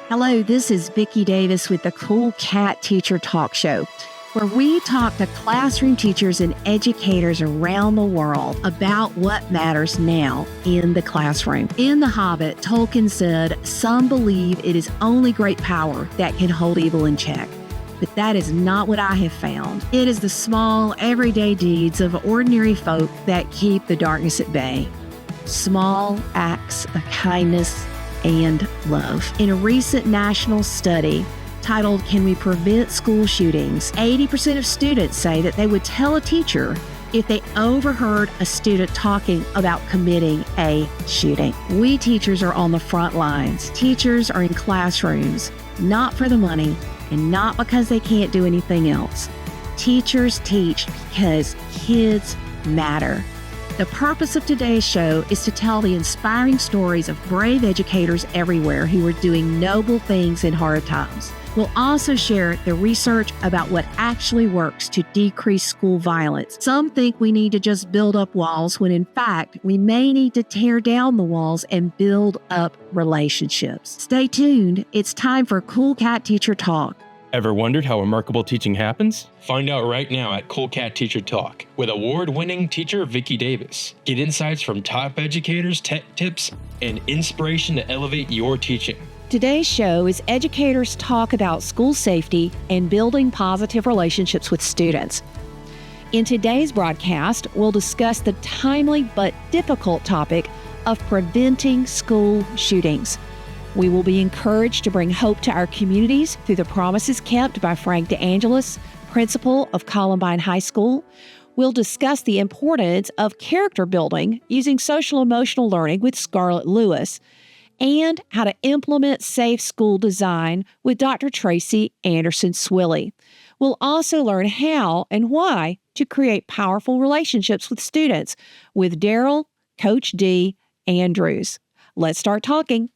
Hello, this is Vicki Davis with the Cool Cat Teacher Talk Show, where we talk to classroom teachers and educators around the world about what matters now in the classroom. In The Hobbit, Tolkien said, "Some believe it is only great power that can hold evil in check." But that is not what I have found. It is the small, everyday deeds of ordinary folk that keep the darkness at bay. Small acts of kindness and love. In a recent national study titled, "Can We Prevent School Shootings?" 80% of students say that they would tell a teacher if they overheard a student talking about committing a shooting. We teachers are on the front lines. Teachers are in classrooms, not for the money and not because they can't do anything else. Teachers teach because kids matter. The purpose of today's show is to tell the inspiring stories of brave educators everywhere who are doing noble things in hard times. We'll also share the research about what actually works to decrease school violence. Some think we need to just build up walls when in fact we may need to tear down the walls and build up relationships. Stay tuned. It's time for Cool Cat Teacher Talk. Ever wondered how remarkable teaching happens? Find out right now at Cool Cat Teacher Talk with award-winning teacher Vicki Davis. Get insights from top educators, tech tips, and inspiration to elevate your teaching. Today's show is educators talk about school safety and building positive relationships with students. In today's broadcast, we'll discuss the timely but difficult topic of preventing school shootings. We will be encouraged to bring hope to our communities through the promises kept by Frank DeAngelis, principal of Columbine High School. We'll discuss the importance of character building using social-emotional learning with Scarlett Lewis, and how to implement safe school design with Dr. Tracie Anderson Swilley. We'll also learn how and why to create powerful relationships with students with Darrell, Coach D. Andrews. Let's start talking.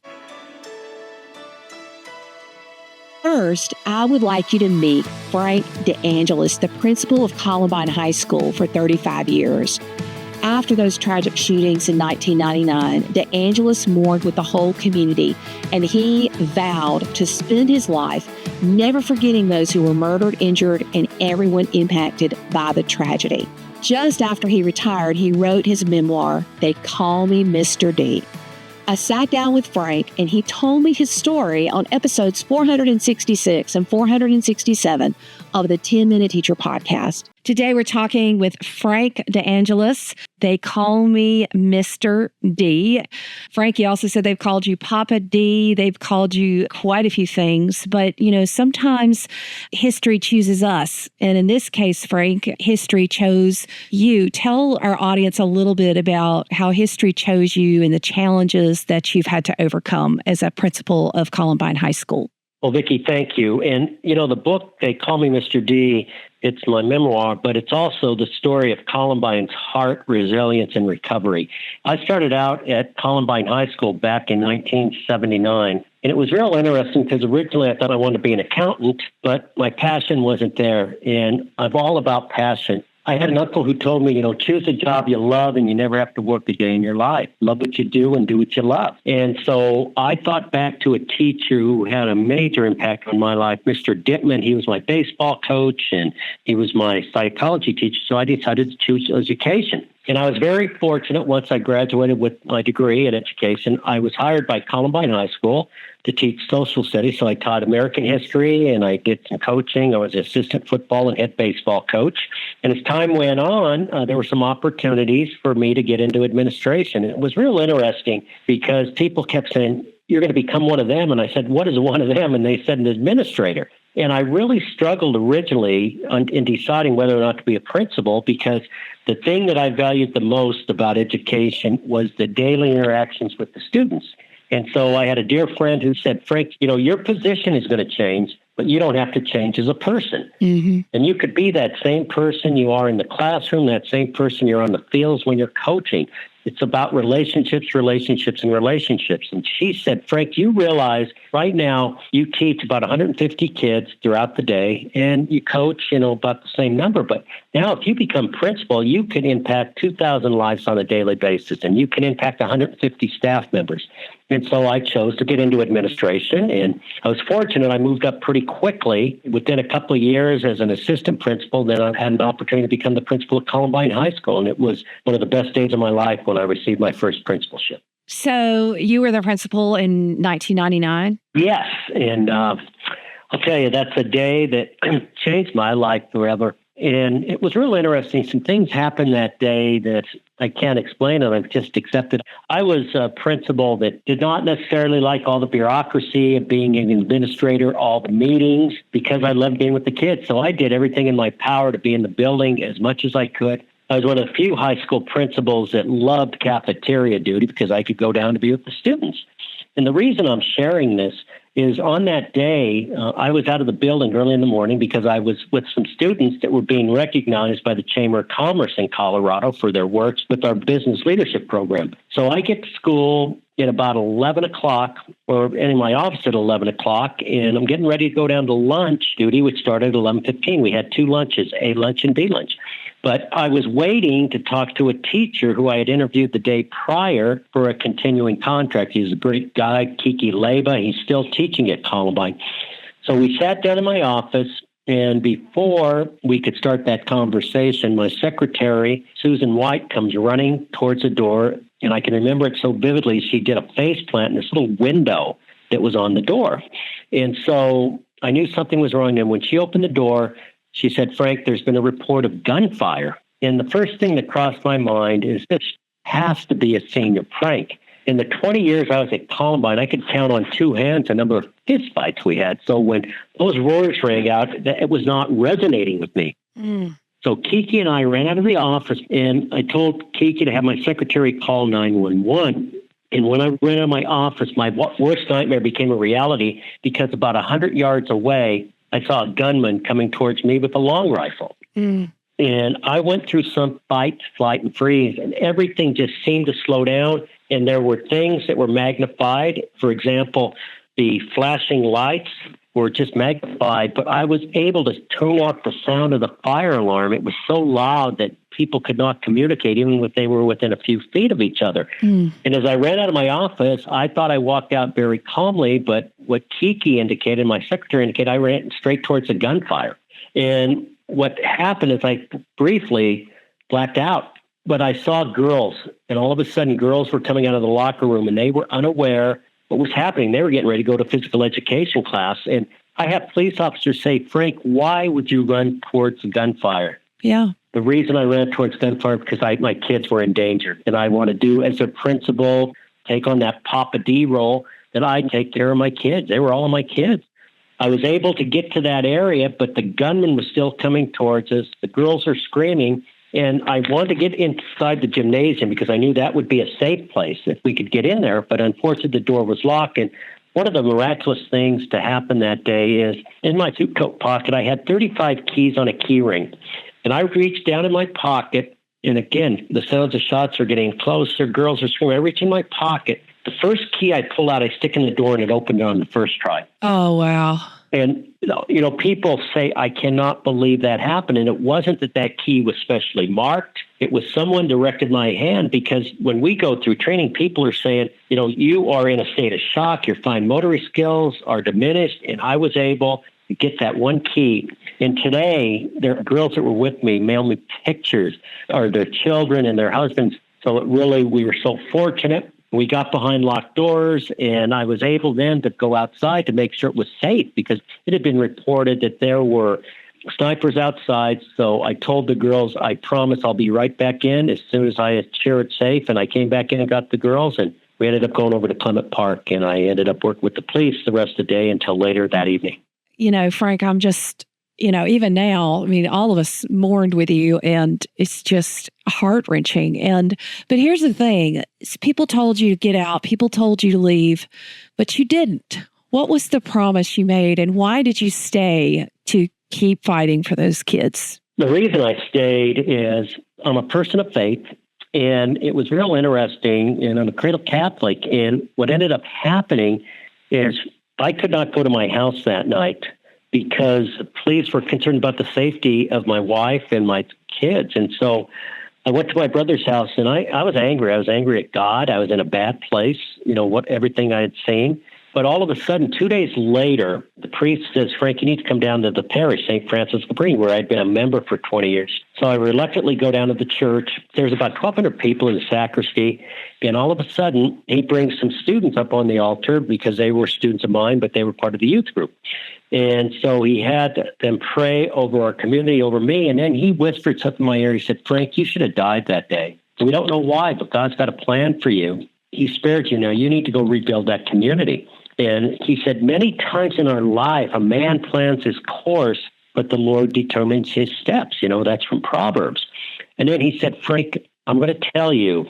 First, I would like you to meet Frank DeAngelis, the principal of Columbine High School for 35 years. After those tragic shootings in 1999, DeAngelis mourned with the whole community, and he vowed to spend his life never forgetting those who were murdered, injured, and everyone impacted by the tragedy. Just after he retired, he wrote his memoir, They Call Me Mr. D. I sat down with Frank, and he told me his story on episodes 466 and 467 of the 10-Minute Teacher podcast. Today, we're talking with Frank DeAngelis. They call me Mr. D. Frank, you also said they've called you Papa D. They've called you quite a few things, but, sometimes history chooses us. And in this case, Frank, history chose you. Tell our audience a little bit about how history chose you and the challenges that you've had to overcome as a principal of Columbine High School. Well, Vicki, thank you. And, the book, They Call Me Mr. D, it's my memoir, but it's also the story of Columbine's heart, resilience, and recovery. I started out at Columbine High School back in 1979, and it was real interesting because originally I thought I wanted to be an accountant, but my passion wasn't there, and I'm all about passion. I had an uncle who told me, choose a job you love and you never have to work a day in your life. Love what you do and do what you love. And so I thought back to a teacher who had a major impact on my life, Mr. Dittman. He was my baseball coach and he was my psychology teacher. So I decided to choose education. And I was very fortunate once I graduated with my degree in education. I was hired by Columbine High School to teach social studies. So I taught American history and I did some coaching. I was an assistant football and head baseball coach. And as time went on, there were some opportunities for me to get into administration. And it was real interesting because people kept saying, "You're going to become one of them." And I said, "What is one of them?" And they said, "An administrator." And I really struggled originally in deciding whether or not to be a principal because the thing that I valued the most about education was the daily interactions with the students. And so I had a dear friend who said, "Frank, your position is going to change, but you don't have to change as a person." Mm-hmm. And you could be that same person you are in the classroom, that same person you're on the fields when you're coaching. It's about relationships, relationships, and relationships. And she said, Frank, you realize right now you teach about 150 kids throughout the day and you coach, about the same number. But now if you become principal, you can impact 2,000 lives on a daily basis and you can impact 150 staff members. And so I chose to get into administration, and I was fortunate. I moved up pretty quickly. Within a couple of years as an assistant principal, then I had an opportunity to become the principal at Columbine High School, and it was one of the best days of my life when I received my first principalship. So you were the principal in 1999? Yes, and I'll tell you, that's a day that changed my life forever. And it was real interesting. Some things happened that day that I can't explain, and I've just accepted. I was a principal that did not necessarily like all the bureaucracy of being an administrator, all the meetings, because I loved being with the kids. So I did everything in my power to be in the building as much as I could. I was one of the few high school principals that loved cafeteria duty because I could go down to be with the students. And the reason I'm sharing this is on that day, I was out of the building early in the morning because I was with some students that were being recognized by the Chamber of Commerce in Colorado for their works with our business leadership program. So I get to school at about 11 o'clock, or in my office at 11 o'clock, and I'm getting ready to go down to lunch duty, which started at 11:15. We had two lunches, A lunch and B lunch. But I was waiting to talk to a teacher who I had interviewed the day prior for a continuing contract. He's a great guy, Kiki Leba. He's still teaching at Columbine. So we sat down in my office, and before we could start that conversation, my secretary, Susan White, comes running towards the door, and I can remember it so vividly. She did a face plant in this little window that was on the door. And so I knew something was wrong. And when she opened the door, she said, Frank, there's been a report of gunfire. And the first thing that crossed my mind is this has to be a senior prank. In the 20 years I was at Columbine, I could count on two hands the number of fist fights we had. So when those roars rang out, it was not resonating with me. So Kiki and I ran out of the office, and I told Kiki to have my secretary call 911. And when I ran out of my office, my worst nightmare became a reality because about 100 yards away, I saw a gunman coming towards me with a long rifle. And I went through some fight, flight, and freeze, and everything just seemed to slow down. And there were things that were magnified. For example, the flashing lights were just magnified, but I was able to turn off the sound of the fire alarm. It was so loud that people could not communicate, even if they were within a few feet of each other. And as I ran out of my office, I thought I walked out very calmly, but what Kiki indicated, my secretary indicated, I ran straight towards the gunfire. And what happened is I briefly blacked out, but I saw girls, and all of a sudden girls were coming out of the locker room, and they were unaware what was happening. They were getting ready to go to physical education class. And I had police officers say, Frank, why would you run towards the gunfire? Yeah. The reason I ran towards gunfire because my kids were in danger. And I want to do, as a principal, take on that Papa D role that I take care of my kids. They were all of my kids. I was able to get to that area, but the gunman was still coming towards us. The girls are screaming. And I wanted to get inside the gymnasium because I knew that would be a safe place if we could get in there. But unfortunately, the door was locked. And one of the miraculous things to happen that day is in my suit coat pocket, I had 35 keys on a key ring. And I reached down in my pocket. And again, the sounds of shots are getting closer. Girls are screaming. I reach in my pocket. The first key I pull out, I stick in the door, and it opened on the first try. Oh, wow. And, people say, I cannot believe that happened. And it wasn't that key was specially marked. It was someone directed my hand, because when we go through training, people are saying, you are in a state of shock. Your fine motor skills are diminished. And I was able to get that one key. And today, there are girls that were with me mail me pictures of their children and their husbands. So we were so fortunate. We got behind locked doors, and I was able then to go outside to make sure it was safe, because it had been reported that there were snipers outside. So I told the girls, I promise I'll be right back in as soon as I ensure it's safe. And I came back in and got the girls, and we ended up going over to Clement Park, and I ended up working with the police the rest of the day until later that evening. Frank, I'm just, even now, all of us mourned with you, and it's just heart-wrenching. But here's the thing. People told you to get out. People told you to leave, but you didn't. What was the promise you made, and why did you stay to keep fighting for those kids? The reason I stayed is I'm a person of faith, And it was real interesting. And I'm a cradle Catholic. And what ended up happening is I could not go to my house that night because the police were concerned about the safety of my wife and my kids. And so I went to my brother's house, and I was angry. I was angry at God. I was in a bad place, everything I had seen. But all of a sudden, 2 days later, the priest says, Frank, you need to come down to the parish, St. Francis of Bree, where I'd been a member for 20 years. So I reluctantly go down to the church. There's about 1,200 people in the sacristy. And all of a sudden, he brings some students up on the altar because they were students of mine, but they were part of the youth group. And so he had them pray over our community, over me. And then he whispered something in my ear. He said, Frank, you should have died that day. We don't know why, but God's got a plan for you. He spared you. Now you need to go rebuild that community. And he said, many times in our life, a man plans his course, but the Lord determines his steps. That's from Proverbs. And then he said, Frank, I'm going to tell you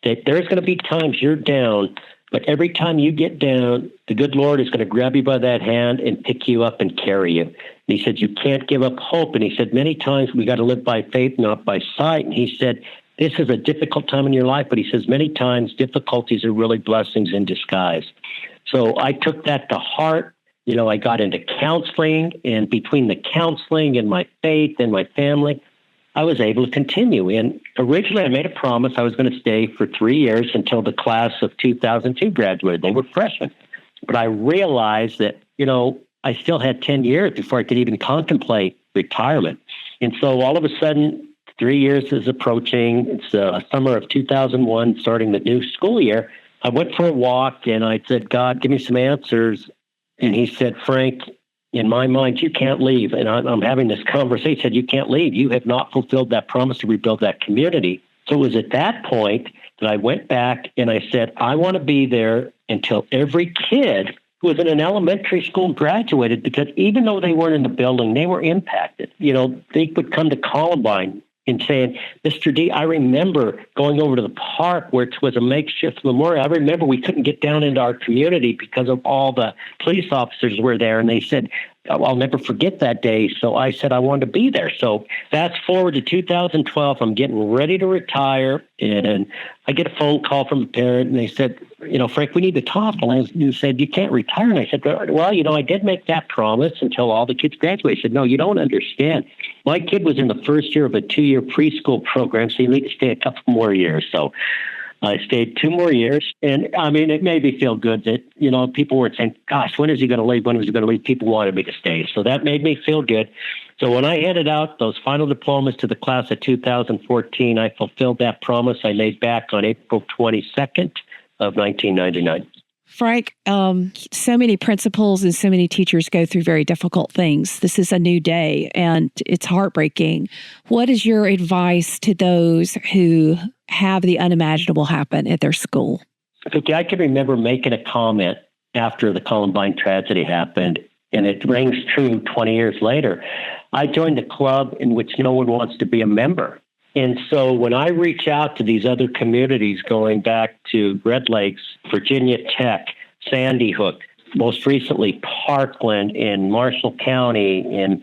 that there's going to be times you're down, but every time you get down, the good Lord is going to grab you by that hand and pick you up and carry you. And he said, you can't give up hope. And he said, many times we got to live by faith, not by sight. And he said, this is a difficult time in your life, but he says, many times difficulties are really blessings in disguise. So I took that to heart. I got into counseling, and between the counseling and my faith and my family, I was able to continue. And originally I made a promise I was going to stay for 3 years until the class of 2002 graduated. They were freshmen. But I realized that, I still had 10 years before I could even contemplate retirement. And so all of a sudden, 3 years is approaching. It's the summer of 2001, starting the new school year. I went for a walk, and I said, God, give me some answers. And he said, Frank, in my mind, you can't leave. And I'm having this conversation. He said, you can't leave. You have not fulfilled that promise to rebuild that community. So it was at that point that I went back and I said, I want to be there until every kid who was in an elementary school graduated, because even though they weren't in the building, they were impacted. They would come to Columbine and saying, Mr. D, I remember going over to the park where it was a makeshift memorial. I remember we couldn't get down into our community because of all the police officers were there. And they said, I'll never forget that day. So I said I wanted to be there. So fast forward to 2012, I'm getting ready to retire. And I get a phone call from a parent, and they said, Frank, we need to talk. And you said, you can't retire. And I said, well, I did make that promise until all the kids graduate. I said, no, you don't understand. My kid was in the first year of a 2-year preschool program, so you need to stay a couple more years. So I stayed 2 more years. And it made me feel good that, people weren't saying, gosh, when is he going to leave? When is he going to leave? People wanted me to stay. So that made me feel good. So when I handed out those final diplomas to the class of 2014, I fulfilled that promise I made back on April 22nd of 1999. Frank, so many principals and so many teachers go through very difficult things. This is a new day, and it's heartbreaking. What is your advice to those who have the unimaginable happen at their school? Okay, I can remember making a comment after the Columbine tragedy happened, and it rings true 20 years later. I joined a club in which no one wants to be a member. And so when I reach out to these other communities, going back to Red Lakes, Virginia Tech, Sandy Hook, most recently Parkland in Marshall County, in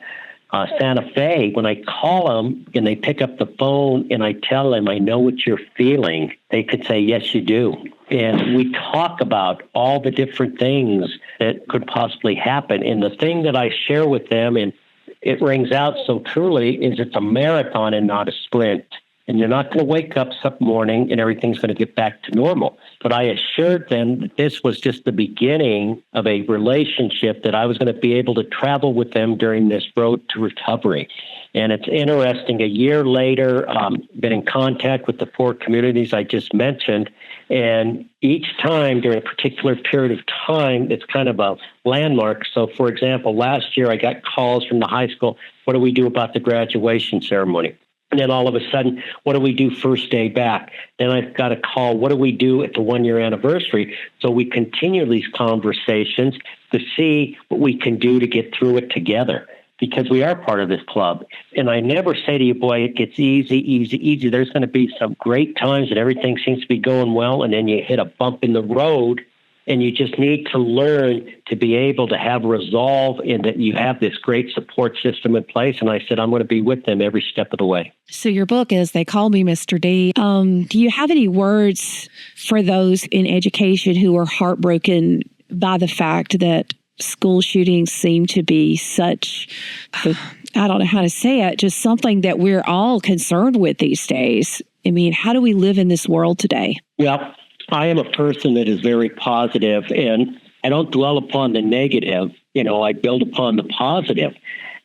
Santa Fe, when I call them and they pick up the phone and I tell them, I know what you're feeling, they could say, yes, you do. And we talk about all the different things that could possibly happen. And the thing that I share with them, and it rings out so truly, is it's a marathon and not a sprint. And you're not going to wake up some morning and everything's going to get back to normal. But I assured them that this was just the beginning of a relationship, that I was going to be able to travel with them during this road to recovery. And it's interesting, a year later, been in contact with the 4 communities I just mentioned. And each time during a particular period of time, it's kind of a landmark. So, for example, last year I got calls from the high school, what do we do about the graduation ceremony? And then all of a sudden, what do we do first day back? Then I've got a call, what do we do at the 1-year anniversary? So we continue these conversations to see what we can do to get through it together, because we are part of this club. And I never say to you, boy, it gets easy. There's going to be some great times that everything seems to be going well, and then you hit a bump in the road, And you just need to learn to be able to have resolve and that you have this great support system in place. And I said, I'm going to be with them every step of the way. So your book is They Call Me Mr. D. Do you have any words for those in education who are heartbroken by the fact that school shootings seem to be such, I don't know how to say it, just something that we're all concerned with these days? I mean, how do we live in this world today? Well, I am a person that is very positive, and I don't dwell upon the negative. I build upon the positive.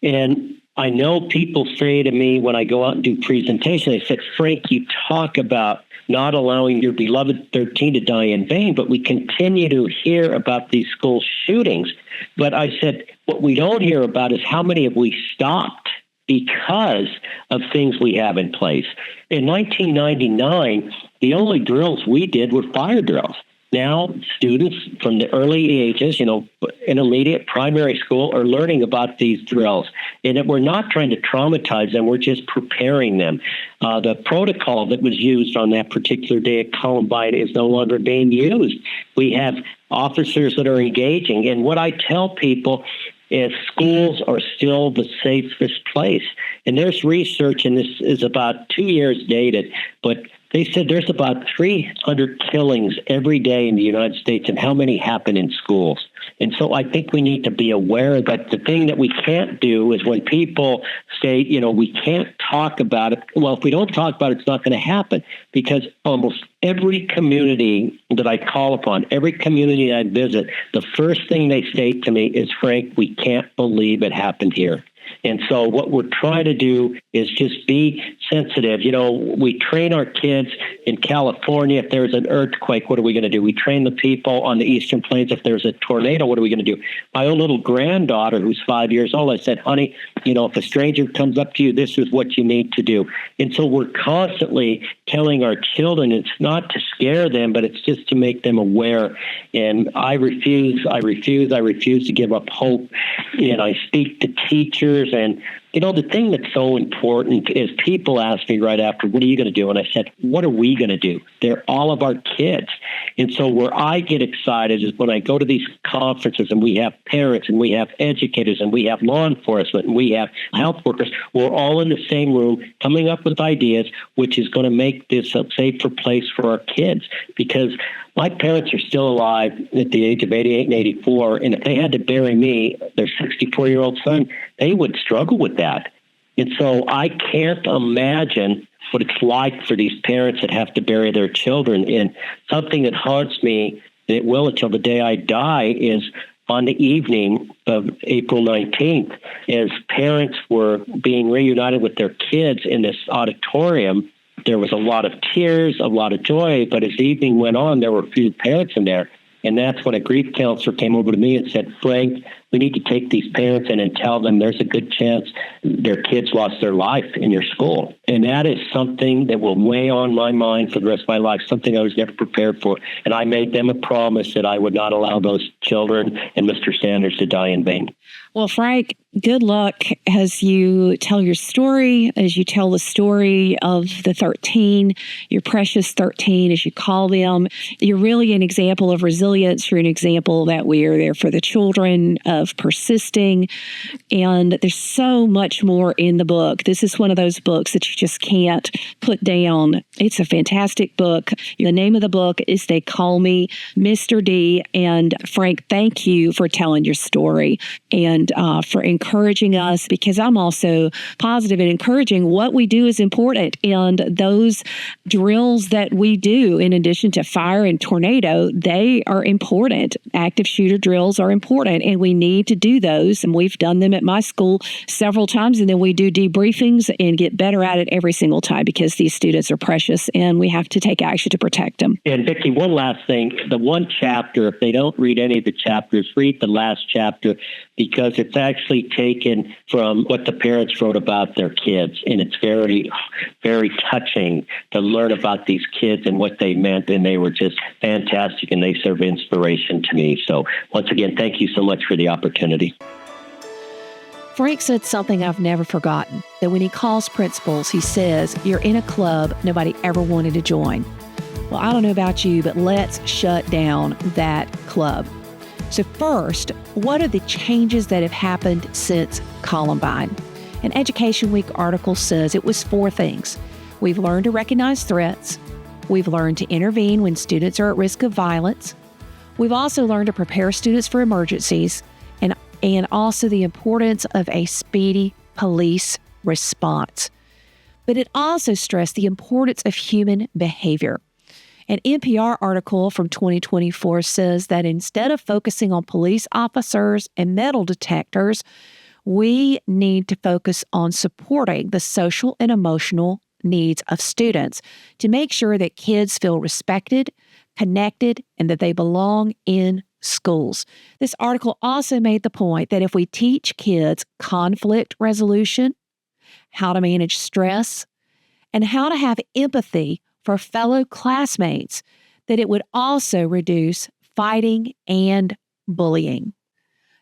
And I know people say to me when I go out and do presentations, they said, Frank, you talk about not allowing your beloved 13 to die in vain, but we continue to hear about these school shootings. But I said, what we don't hear about is how many have we stopped because of things we have in place. In 1999, the only drills we did were fire drills. Now, students from the early ages, intermediate, primary school, are learning about these drills. And we're not trying to traumatize them. We're just preparing them. The protocol that was used on that particular day at Columbine is no longer being used. We have officers that are engaging. And what I tell people is schools are still the safest place. And there's research, and this is about 2 years dated, but they said there's about 300 killings every day in the United States, and how many happen in schools. And so I think we need to be aware that the thing that we can't do is when people say, we can't talk about it. Well, if we don't talk about it, it's not going to happen, because almost every community that I call upon, every community I visit, the first thing they say to me is, Frank, we can't believe it happened here. And so what we're trying to do is just be sensitive. We train our kids in California. If there's an earthquake, what are we going to do? We train the people on the Eastern Plains. If there's a tornado, what are we going to do? My own little granddaughter, who's 5 years old, I said, honey, if a stranger comes up to you, this is what you need to do. And so we're constantly telling our children, it's not to scare them, but it's just to make them aware. And I refuse to give up hope. And I speak to teachers. And, the thing that's so important is people ask me right after, what are you going to do? And I said, what are we going to do? They're all of our kids. And so where I get excited is when I go to these conferences and we have parents and we have educators and we have law enforcement and we have health workers. We're all in the same room coming up with ideas, which is going to make this a safer place for our kids. Because my parents are still alive at the age of 88 and 84, and if they had to bury me, their 64-year-old son, they would struggle with that. And so I can't imagine what it's like for these parents that have to bury their children. And something that haunts me, and it will until the day I die, is on the evening of April 19th, as parents were being reunited with their kids in this auditorium. There was a lot of tears, a lot of joy, but as the evening went on, there were a few parents in there. And that's when a grief counselor came over to me and said, Frank, we need to take these parents in and tell them there's a good chance their kids lost their life in your school. And that is something that will weigh on my mind for the rest of my life, something I was never prepared for. And I made them a promise that I would not allow those children and Mr. Sanders to die in vain. Well, Frank, good luck as you tell your story, as you tell the story of the 13, your precious 13, as you call them. You're really an example of resilience. You're an example that we are there for the children, of persisting. And there's so much more in the book. This is one of those books that you just can't put down. It's a fantastic book. The name of the book is They Call Me Mr. D. And Frank, thank you for telling your story and for encouraging us, because I'm also positive and encouraging what we do is important. And those drills that we do, in addition to fire and tornado, they are important. Active shooter drills are important, and we need to do those. And we've done them at my school several times, and then we do debriefings and get better at it every single time, because these students are precious and we have to take action to protect them. And Vicki, one last thing. The one chapter, if they don't read any of the chapters, read the last chapter, because it's actually taken from what the parents wrote about their kids. And it's very, very touching to learn about these kids and what they meant. And they were just fantastic, and they serve inspiration to me. So once again, thank you so much for the opportunity. Frank said something I've never forgotten, that when he calls principals, he says, you're in a club nobody ever wanted to join. Well, I don't know about you, but let's shut down that club. So first, what are the changes that have happened since Columbine? An Education Week article says it was 4 things. We've learned to recognize threats. We've learned to intervene when students are at risk of violence. We've also learned to prepare students for emergencies and also the importance of a speedy police response. But it also stressed the importance of human behavior. An NPR article from 2024 says that instead of focusing on police officers and metal detectors, we need to focus on supporting the social and emotional needs of students to make sure that kids feel respected, connected, and that they belong in schools. This article also made the point that if we teach kids conflict resolution, how to manage stress, and how to have empathy for fellow classmates, that it would also reduce fighting and bullying.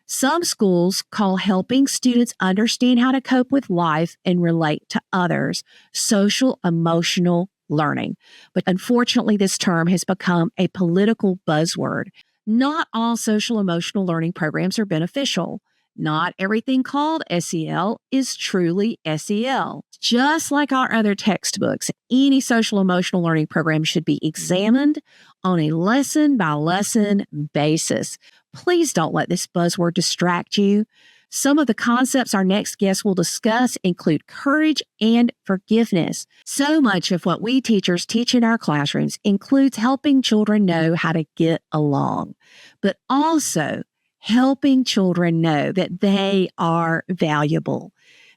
Some schools call helping students understand how to cope with life and relate to others social emotional learning. But unfortunately, this term has become a political buzzword. Not all social emotional learning programs are beneficial. Not everything called SEL is truly SEL. Just like our other textbooks, any social emotional learning program should be examined on a lesson-by-lesson basis. Please don't let this buzzword distract you. Some of the concepts our next guest will discuss include courage and forgiveness. So much of what we teachers teach in our classrooms includes helping children know how to get along, but also helping children know that they are valuable.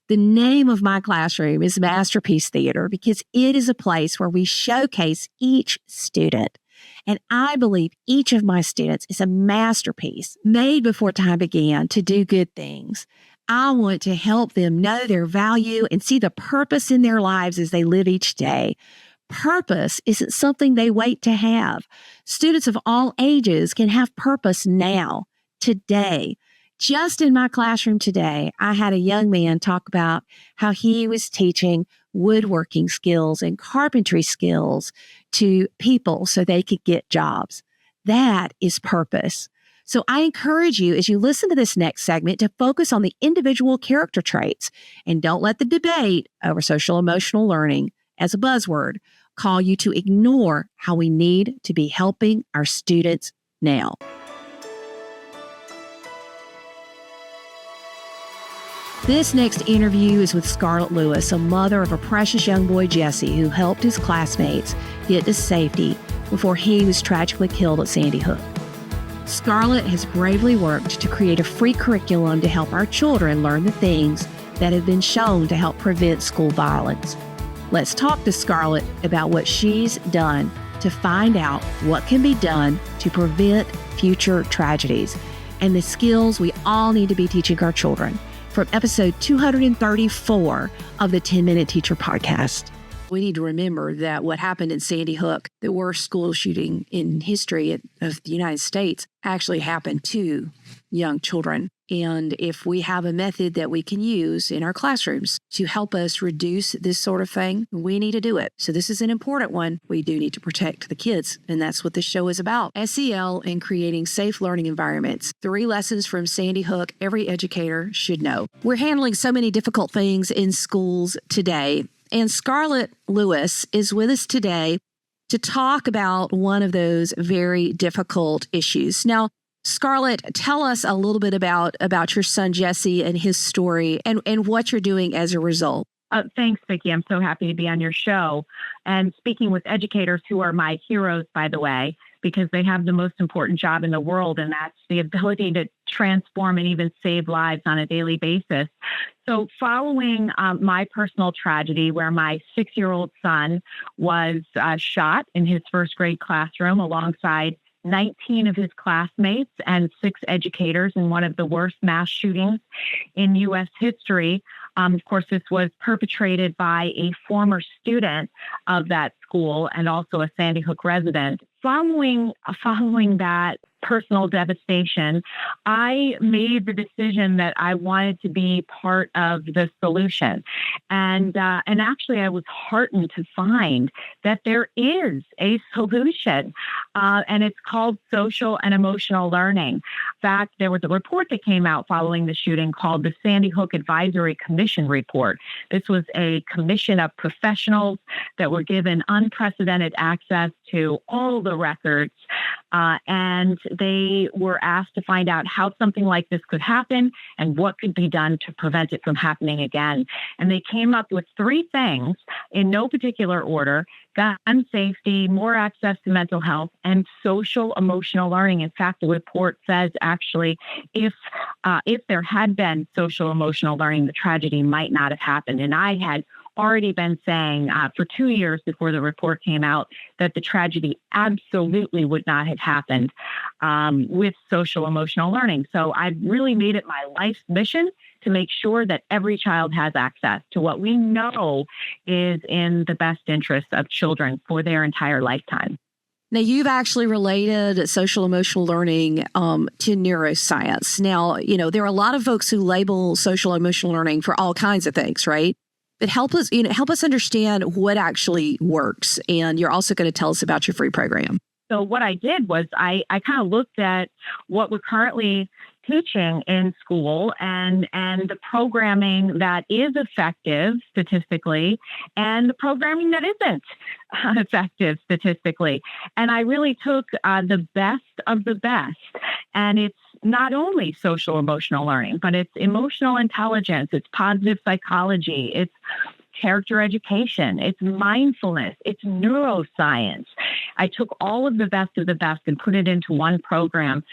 The name of my classroom is Masterpiece Theater because it is a place where we showcase each student. And I believe each of my students is a masterpiece made before time began to do good things. I want to help them know their value and see the purpose in their lives as they live each day. Purpose isn't something they wait to have. Students of all ages can have purpose now, today. Just in my classroom today, I had a young man talk about how he was teaching woodworking skills and carpentry skills to people so they could get jobs. That is purpose. So I encourage you, as you listen to this next segment, to focus on the individual character traits and don't let the debate over social emotional learning as a buzzword call you to ignore how we need to be helping our students now. This next interview is with Scarlett Lewis, a mother of a precious young boy, Jesse, who helped his classmates get to safety before he was tragically killed at Sandy Hook. Scarlett has bravely worked to create a free curriculum to help our children learn the things that have been shown to help prevent school violence. Let's talk to Scarlett about what she's done to find out what can be done to prevent future tragedies and the skills we all need to be teaching our children. From episode 234 of the 10-Minute Teacher Podcast. We need to remember that what happened in Sandy Hook, the worst school shooting in history of the United States, actually happened to young children. And if we have a method that we can use in our classrooms to help us reduce this sort of thing, we need to do it. So this is an important one. We do need to protect the kids, and that's what this show is about. SEL and creating safe learning environments. 3 lessons from Sandy Hook every educator should know. We're handling so many difficult things in schools today, and Scarlett Lewis is with us today to talk about one of those very difficult issues. Now, Scarlett, tell us a little bit about your son, Jesse, and his story and what you're doing as a result. Thanks, Vicki. I'm so happy to be on your show and speaking with educators who are my heroes, by the way, because they have the most important job in the world, and that's the ability to transform and even save lives on a daily basis. So following my personal tragedy where my 6-year-old son was shot in his first grade classroom alongside 19 of his classmates and 6 educators in one of the worst mass shootings in U.S. history. Of course, this was perpetrated by a former student of that school and also a Sandy Hook resident. Following that personal devastation, I made the decision that I wanted to be part of the solution. And actually, I was heartened to find that there is a solution, and it's called social and emotional learning. In fact, there was a report that came out following the shooting called the Sandy Hook Advisory Commission Report. This was a commission of professionals that were given unprecedented access to all the records, and they were asked to find out how something like this could happen and what could be done to prevent it from happening again. And they came up with 3 things in no particular order: gun safety, more access to mental health, and social emotional learning. In fact, the report says actually if there had been social emotional learning, the tragedy might not have happened. And I had already been saying for 2 years before the report came out that the tragedy absolutely would not have happened with social emotional learning. So I've really made it my life's mission to make sure that every child has access to what we know is in the best interest of children for their entire lifetime. Now, you've actually related social emotional learning to neuroscience. Now, there are a lot of folks who label social emotional learning for all kinds of things, right? But help us understand what actually works. And you're also going to tell us about your free program. So what I did was I kind of looked at what we're currently teaching in school and the programming that is effective statistically and the programming that isn't effective statistically. And I really took the best of the best. And it's not only social emotional learning, but it's emotional intelligence, it's positive psychology, it's character education, it's mindfulness, it's neuroscience. I took all of the best and put it into one program,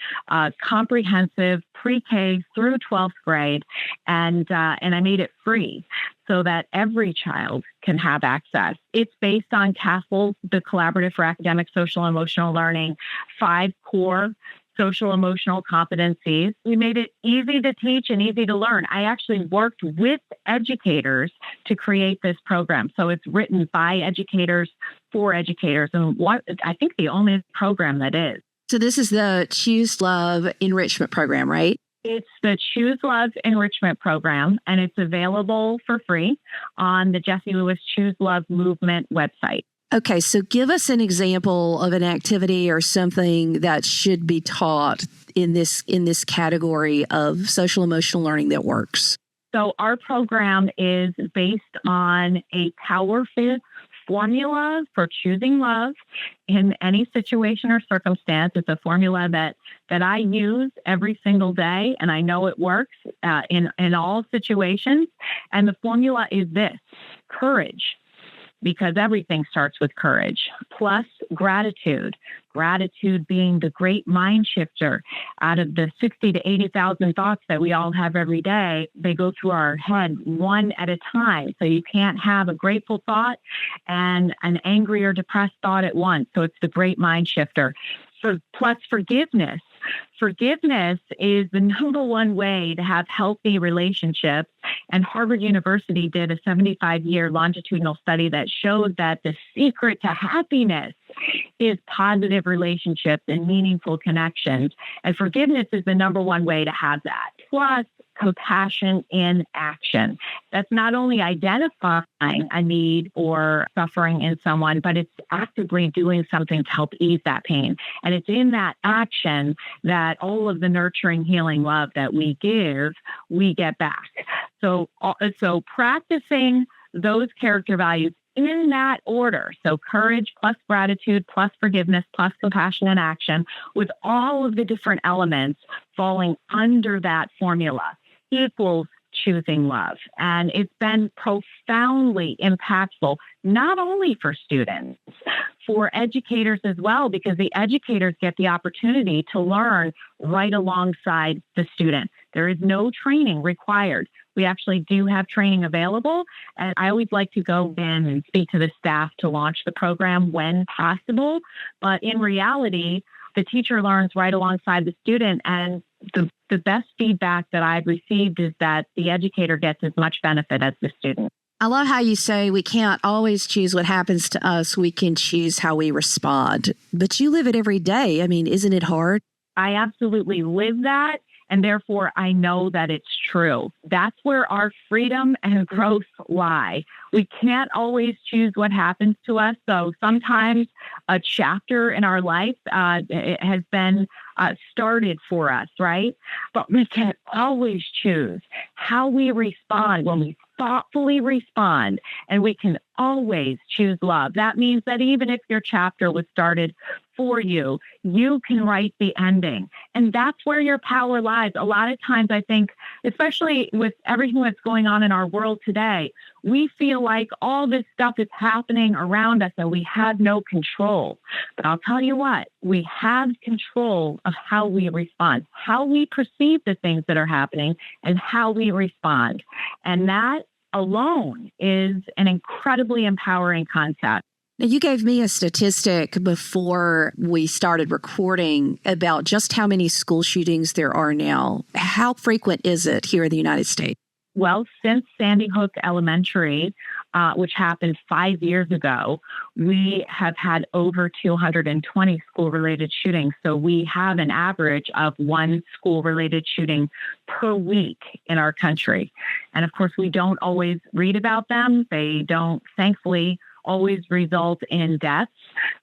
comprehensive, pre-K through 12th grade, and I made it free so that every child can have access. It's based on CASEL, the Collaborative for Academic Social and Emotional Learning, 5 core social emotional competencies. We made it easy to teach and easy to learn. I actually worked with educators to create this program. So it's written by educators for educators, and I think the only program that is. So this is the Choose Love Enrichment Program, right? It's the Choose Love Enrichment Program, and it's available for free on the Jessie Lewis Choose Love Movement website. Okay, so give us an example of an activity or something that should be taught in this category of social emotional learning that works. So our program is based on a powerful formula for choosing love in any situation or circumstance. It's a formula that I use every single day, and I know it works in all situations. And the formula is this: courage, because everything starts with courage, plus gratitude. Gratitude being the great mind shifter. Out of the 60 to 80,000 thoughts that we all have every day, they go through our head one at a time. So you can't have a grateful thought and an angry or depressed thought at once. So it's the great mind shifter. Plus forgiveness. Forgiveness is the number one way to have healthy relationships. And Harvard University did a 75-year longitudinal study that showed that the secret to happiness is positive relationships and meaningful connections. And forgiveness is the number one way to have that. Plus compassion in action. That's not only identifying a need or suffering in someone, but it's actively doing something to help ease that pain. And it's in that action that all of the nurturing, healing love that we give, we get back. So practicing those character values in that order. So courage plus gratitude plus forgiveness plus compassion and action, with all of the different elements falling under that formula, equals choosing love. And it's been profoundly impactful, not only for students, for educators as well, because the educators get the opportunity to learn right alongside the student. There is no training required. We actually do have training available, and I always like to go in and speak to the staff to launch the program when possible. But in reality, the teacher learns right alongside the student, and the best feedback that I've received is that the educator gets as much benefit as the student. I love how you say we can't always choose what happens to us. We can choose how we respond. But you live it every day. I mean, isn't it hard? I absolutely live that. And therefore, I know that it's true. That's where our freedom and growth lie. We can't always choose what happens to us. So sometimes a chapter in our life it has been started for us, right? But we can always choose how we respond when we thoughtfully respond, and we can always choose love. That means that even if your chapter was started for you, you can write the ending. And that's where your power lies. A lot of times, I think, especially with everything that's going on in our world today, we feel like all this stuff is happening around us and we have no control. But I'll tell you what, we have control of how we respond, how we perceive the things that are happening, and how we respond. And that alone is an incredibly empowering concept. Now, you gave me a statistic before we started recording about just how many school shootings there are now. How frequent is it here in the United States? Well, since Sandy Hook Elementary, which happened 5 years ago, we have had over 220 school-related shootings. So we have an average of one school-related shooting per week in our country. And of course, we don't always read about them. They don't, thankfully, always result in deaths.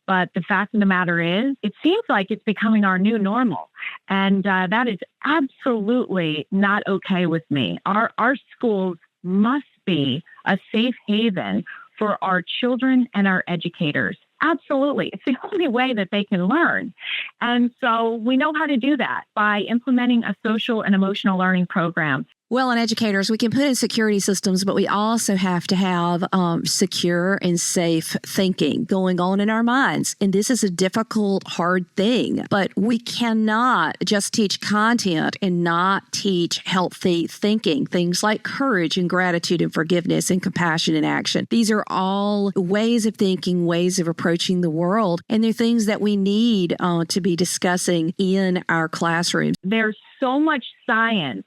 But the fact of the matter is, it seems like it's becoming our new normal. And that is absolutely not okay with me. Our schools must be a safe haven for our children and our educators. Absolutely. It's the only way that they can learn. And so we know how to do that by implementing a social and emotional learning program. Well, and educators, we can put in security systems, but we also have to have secure and safe thinking going on in our minds. And this is a difficult, hard thing, but we cannot just teach content and not teach healthy thinking, things like courage and gratitude and forgiveness and compassion and action. These are all ways of thinking, ways of approaching the world, and they're things that we need to be discussing in our classrooms. There's so much science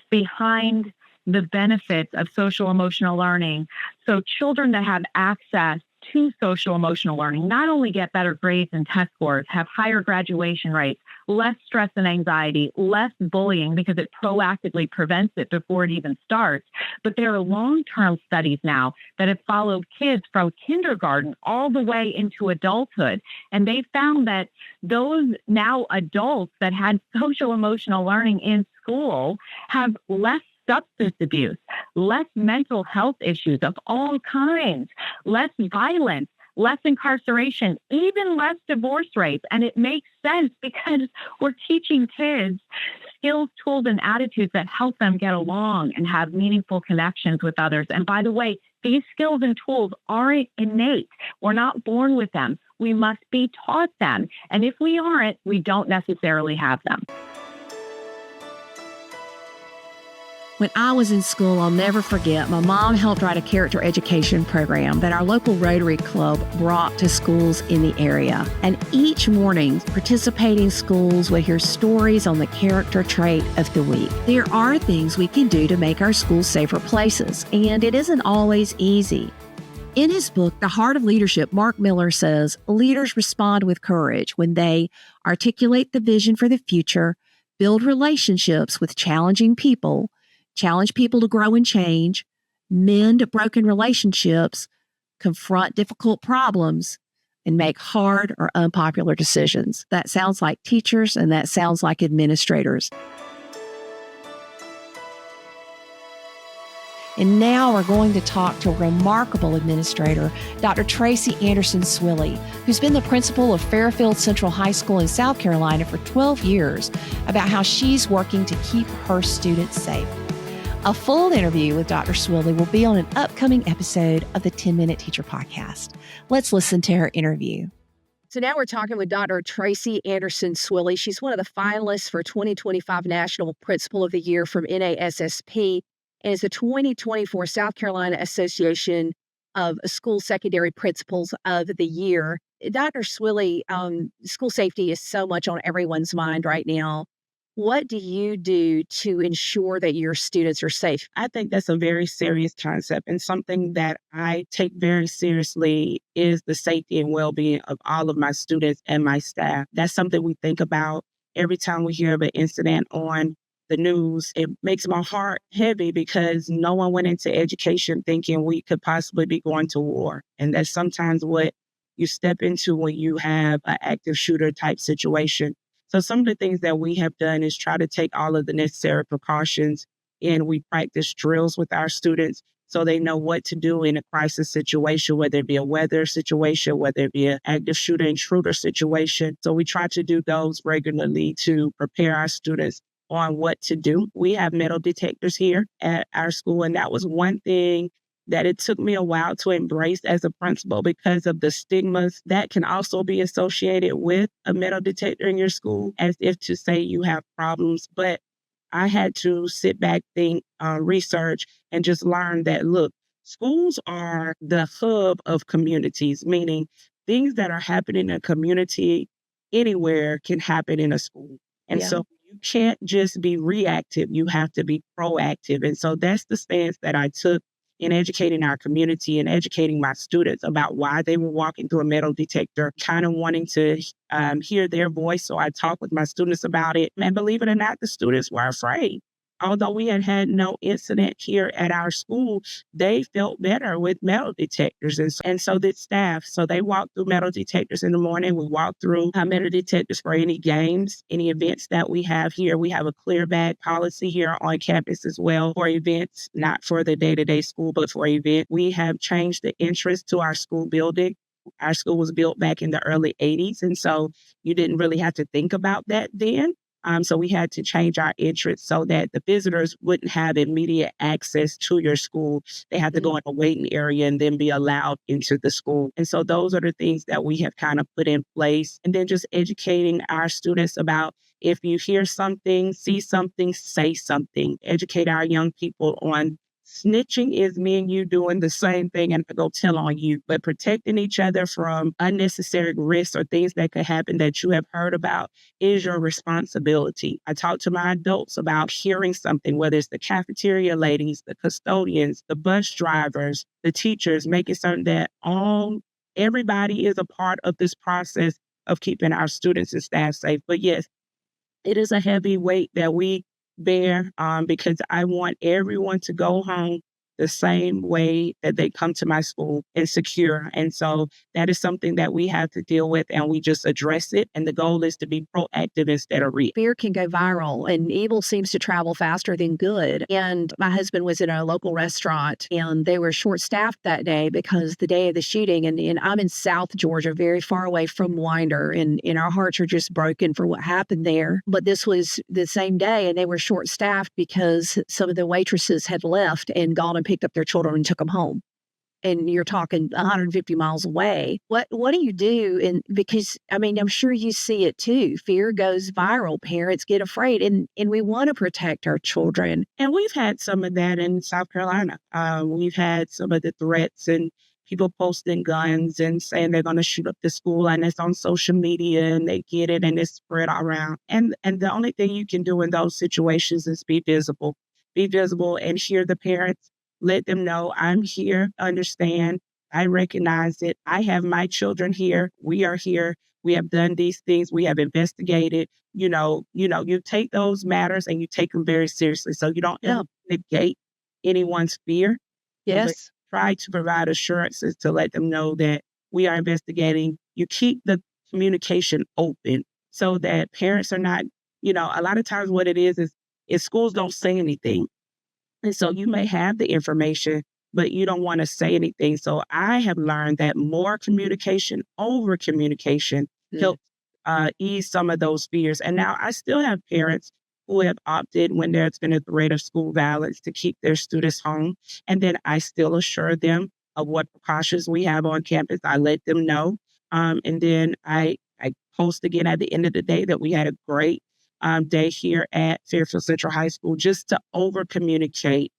behind the benefits of social emotional learning. So children that have access to social emotional learning not only get better grades and test scores, have higher graduation rates, less stress and anxiety, less bullying because it proactively prevents it before it even starts. But there are long-term studies now that have followed kids from kindergarten all the way into adulthood. And they found that those now adults that had social emotional learning in school have less substance abuse, less mental health issues of all kinds, less violence, less incarceration, even less divorce rates. And it makes sense because we're teaching kids skills, tools, and attitudes that help them get along and have meaningful connections with others. And by the way, these skills and tools aren't innate. We're not born with them. We must be taught them. And if we aren't, we don't necessarily have them. When I was in school, I'll never forget, my mom helped write a character education program that our local Rotary Club brought to schools in the area. And each morning, participating schools would hear stories on the character trait of the week. There are things we can do to make our schools safer places, and it isn't always easy. In his book, The Heart of Leadership, Mark Miller says, leaders respond with courage when they articulate the vision for the future, build relationships with challenging people, challenge people to grow and change, mend broken relationships, confront difficult problems, and make hard or unpopular decisions. That sounds like teachers, and that sounds like administrators. And now we're going to talk to a remarkable administrator, Dr. Tracie Anderson Swilley, who's been the principal of Fairfield Central High School in South Carolina for 12 years, about how she's working to keep her students safe. A full interview with Dr. Swilley will be on an upcoming episode of the 10-Minute Teacher Podcast. Let's listen to her interview. So now we're talking with Dr. Tracie Anderson Swilley. She's one of the finalists for 2025 National Principal of the Year from NASSP and is the 2024 South Carolina Association of School Secondary Principals of the Year. Dr. Swilley, school safety is so much on everyone's mind right now. What do you do to ensure that your students are safe? I think that's a very serious concept, and something that I take very seriously is the safety and well-being of all of my students and my staff. That's something we think about every time we hear of an incident on the news, it makes my heart heavy because no one went into education thinking we could possibly be going to war. And that's sometimes what you step into when you have an active shooter type situation. So some of the things that we have done is try to take all of the necessary precautions, and we practice drills with our students so they know what to do in a crisis situation, whether it be a weather situation, whether it be an active shooter intruder situation. So we try to do those regularly to prepare our students on what to do. We have metal detectors here at our school, and that was one thing that it took me a while to embrace as a principal because of the stigmas that can also be associated with a metal detector in your school, as if to say you have problems. But I had to sit back, think, research, and just learn that, look, schools are the hub of communities, meaning things that are happening in a community anywhere can happen in a school. And Yeah. so you can't just be reactive, you have to be proactive. And so that's the stance that I took in educating our community and educating my students about why they were walking through a metal detector, kind of wanting to hear their voice. So I talked with my students about it. And believe it or not, the students were afraid. Although we had had no incident here at our school, they felt better with metal detectors. And so did staff. So they walked through metal detectors in the morning. We walked through metal detectors for any games, any events that we have here. We have a clear bag policy here on campus as well for events, not for the day-to-day school, but for events. We have changed the entrance to our school building. Our school was built back in the early 80s. And so you didn't really have to think about that then. So we had to change our entrance so that the visitors wouldn't have immediate access to your school. They had to go in a waiting area and then be allowed into the school. And so those are the things that we have kind of put in place. And then just educating our students about, if you hear something, see something, say something. Educate our young people on snitching is me and you doing the same thing and go tell on you, but protecting each other from unnecessary risks or things that could happen that you have heard about is your responsibility. I talk to my adults about hearing something, whether it's the cafeteria ladies, the custodians, the bus drivers, the teachers, making certain that everybody is a part of this process of keeping our students and staff safe. But yes, it is a heavy weight that we bear because I want everyone to go home the same way that they come to my school and secure. And so that is something that we have to deal with, and we just address it. And the goal is to be proactive instead of reactive. Fear can go viral, and evil seems to travel faster than good. And my husband was in a local restaurant, and they were short-staffed that day because the day of the shooting, and I'm in South Georgia, very far away from Winder, and our hearts are just broken for what happened there. But this was the same day, and they were short-staffed because some of the waitresses had left and gone and picked up their children and took them home. And you're talking 150 miles away. What do you do? And because, I mean, I'm sure you see it too. Fear goes viral. Parents get afraid, and we want to protect our children. And we've had some of that in South Carolina. We've had some of the threats and people posting guns and saying they're going to shoot up the school, and it's on social media, and they get it and it's spread around. And the only thing you can do in those situations is be visible. Be visible and hear the parents. Let them know, I'm here, understand, I recognize it. I have my children here. We are here. We have done these things. We have investigated. You take those matters and you take them very seriously. So you don't negate anyone's fear. Yes. But try to provide assurances to let them know that we are investigating. You keep the communication open so that parents are not, a lot of times what it is schools don't say anything. And so you may have the information, but you don't want to say anything. So I have learned that more communication over communication helps ease some of those fears. And now I still have parents who have opted, when there's been a threat of school violence, to keep their students home. And then I still assure them of what precautions we have on campus. I let them know. And then I post again at the end of the day that we had a great day here at Fairfield Central High School, just to over communicate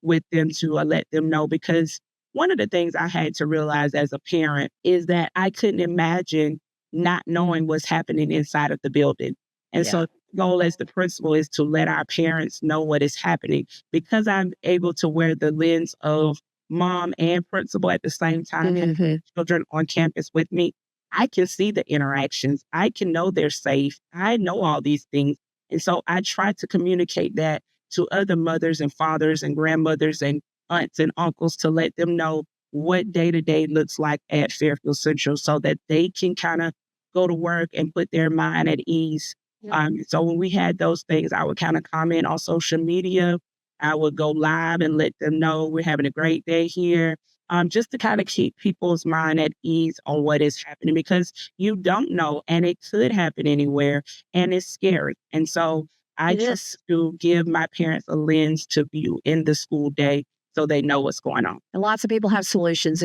with them, to let them know. Because one of the things I had to realize as a parent is that I couldn't imagine not knowing what's happening inside of the building. And so the goal as the principal is to let our parents know what is happening. Because I'm able to wear the lens of mom and principal at the same time, and children on campus with me, I can see the interactions. I can know they're safe. I know all these things. And so I try to communicate that to other mothers and fathers and grandmothers and aunts and uncles to let them know what day-to-day looks like at Fairfield Central so that they can kind of go to work and put their mind at ease. So when we had those things, I would kind of comment on social media. I would go live and let them know we're having a great day here, just to kind of keep people's mind at ease on what is happening, because you don't know, and it could happen anywhere, and it's scary. And so I just to give my parents a lens to view in the school day so they know what's going on. And lots of people have solutions,